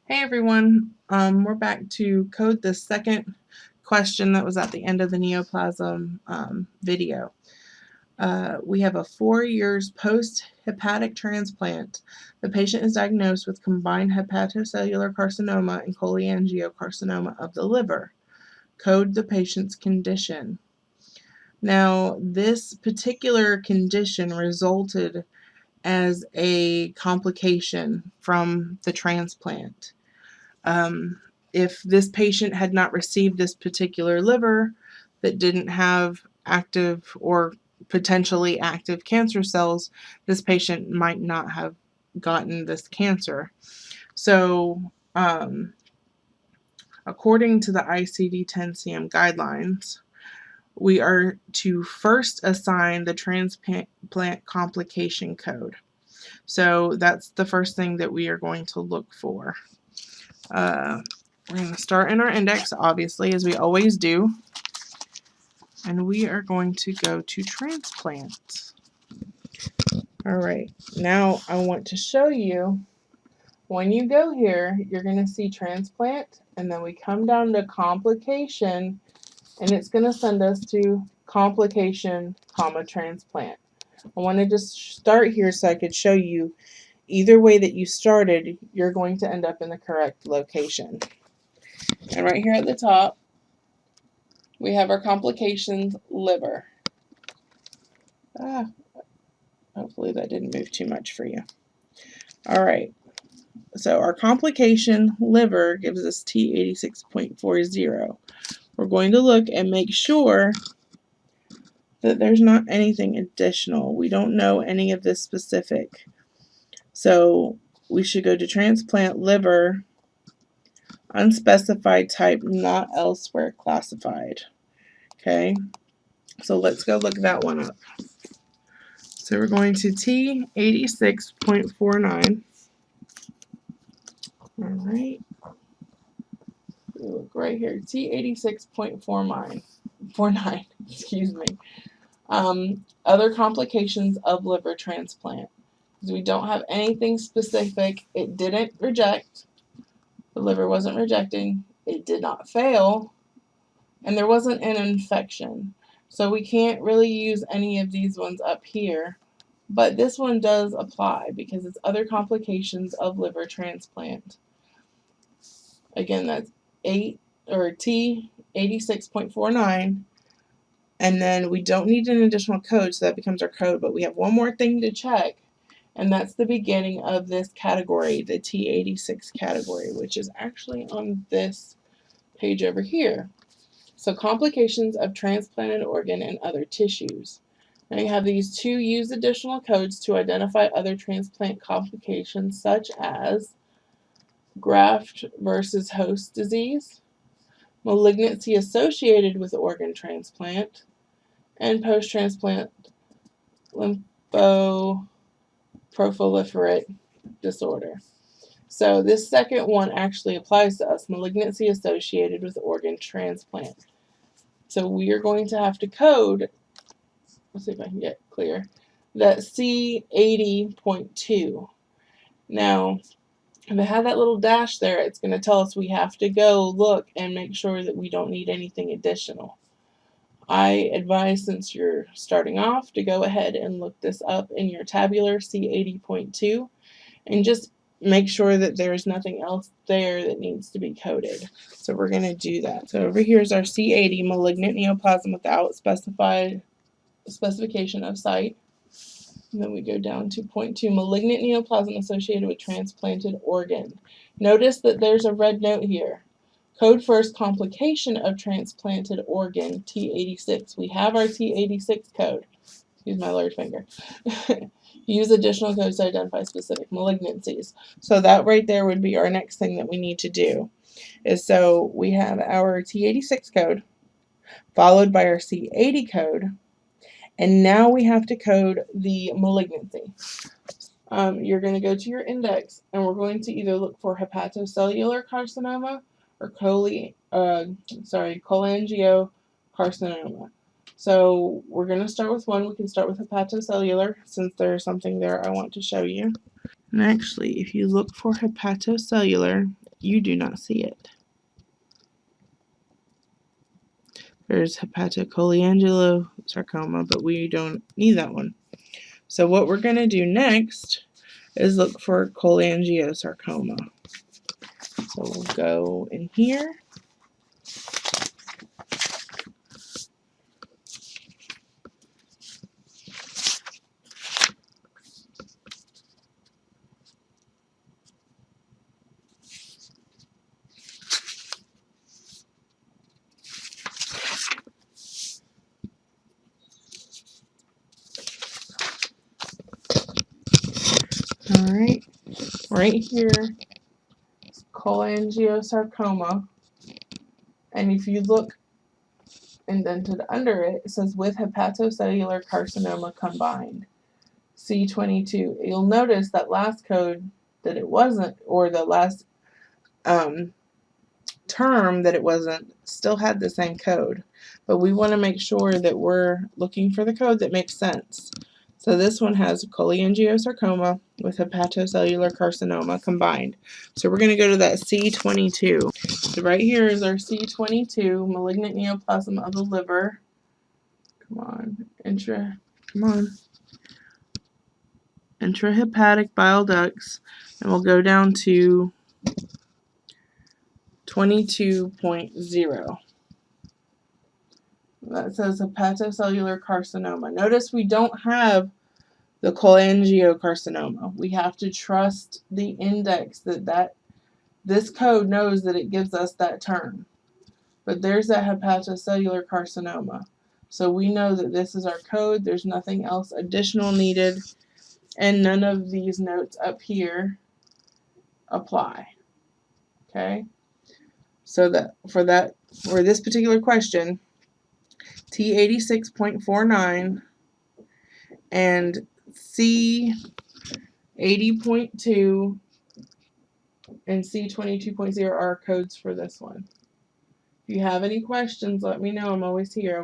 Hey everyone, we're back to code the second question that was at the end of the Neoplasm video. We have a 4 years post-hepatic transplant. The patient is diagnosed with combined hepatocellular carcinoma and cholangiocarcinoma of the liver. Code the patient's condition. Now, this particular condition resulted as a complication from the transplant. If this patient had not received this particular liver that didn't have active or potentially active cancer cells, this patient might not have gotten this cancer. So, according to the ICD-10-CM guidelines, we are to first assign the transplant complication code. So that's the first thing that we are going to look for. We're going to start in our index, obviously, as we always do. And we are going to go to transplant. All right, now I want to show you, when you go here, you're going to see transplant, and then we come down to complication, and it's going to send us to complication, transplant. I want to just start here so I could show you either way that you started, you're going to end up in the correct location. And right here at the top, we have our complications liver. Hopefully that didn't move too much for you. All right, so our complication liver gives us T86.40. We're going to look and make sure that there's not anything additional. We don't know any of this specific. So we should go to transplant liver, unspecified type, not elsewhere classified. Okay, so let's go look that one up. So we're going to T86.49. All right. Look right here, T86.49. Excuse me. Other complications of liver transplant. Because we don't have anything specific. It didn't reject. The liver wasn't rejecting. It did not fail. And there wasn't an infection. So we can't really use any of these ones up here. But this one does apply because it's other complications of liver transplant. Again, that's T86.49. And then we don't need an additional code, so that becomes our code. But we have one more thing to check, and that's the beginning of this category, the T86 category, which is actually on this page over here. So complications of transplanted organ and other tissues. Now you have these two use additional codes to identify other transplant complications such as graft versus host disease, malignancy associated with organ transplant, and post-transplant lymphoproliferate disorder. So this second one actually applies to us, malignancy associated with organ transplant. So we are going to have to code, let's see if I can get clear, that C80.2. Now, if it had that little dash there, it's going to tell us we have to go look and make sure that we don't need anything additional. I advise, since you're starting off, to go ahead and look this up in your tabular C80.2 and just make sure that there's nothing else there that needs to be coded. So we're going to do that. So over here is our C80, malignant neoplasm without specification of site. And then we go down to point 2, malignant neoplasm associated with transplanted organ. Notice that there's a red note here. Code first complication of transplanted organ, T86. We have our T86 code. Use my large finger. Use additional codes to identify specific malignancies. So that right there would be our next thing that we need to do. So we have our T86 code, followed by our C80 code, and now we have to code the malignancy. You're going to go to your index, and we're going to either look for hepatocellular carcinoma or cholangiocarcinoma. So we're going to start with one. We can start with hepatocellular, since there's something there I want to show you. And actually, if you look for hepatocellular, you do not see it. There's hepatocholeangiosarcoma, but we don't need that one. So what we're going to do next is look for cholangiosarcoma. So we'll go in here. All right here is cholangiosarcoma, and if you look indented under it, it says with hepatocellular carcinoma combined, C22. You'll notice that last code that it wasn't, or the last term that it wasn't, still had the same code, but we want to make sure that we're looking for the code that makes sense. So this one has cholangiosarcoma with hepatocellular carcinoma combined. So we're going to go to that C22. So right here is our C22, malignant neoplasm of the liver. Come on, intrahepatic bile ducts, and we'll go down to 22.0. That says hepatocellular carcinoma. Notice we don't have the cholangiocarcinoma. We have to trust the index that this code knows that it gives us that term. But there's that hepatocellular carcinoma. So we know that this is our code. There's nothing else additional needed, and none of these notes up here apply. Okay? So that for this particular question, T86.49 and C80.2 and C22.0 are codes for this one. If you have any questions, let me know. I'm always here.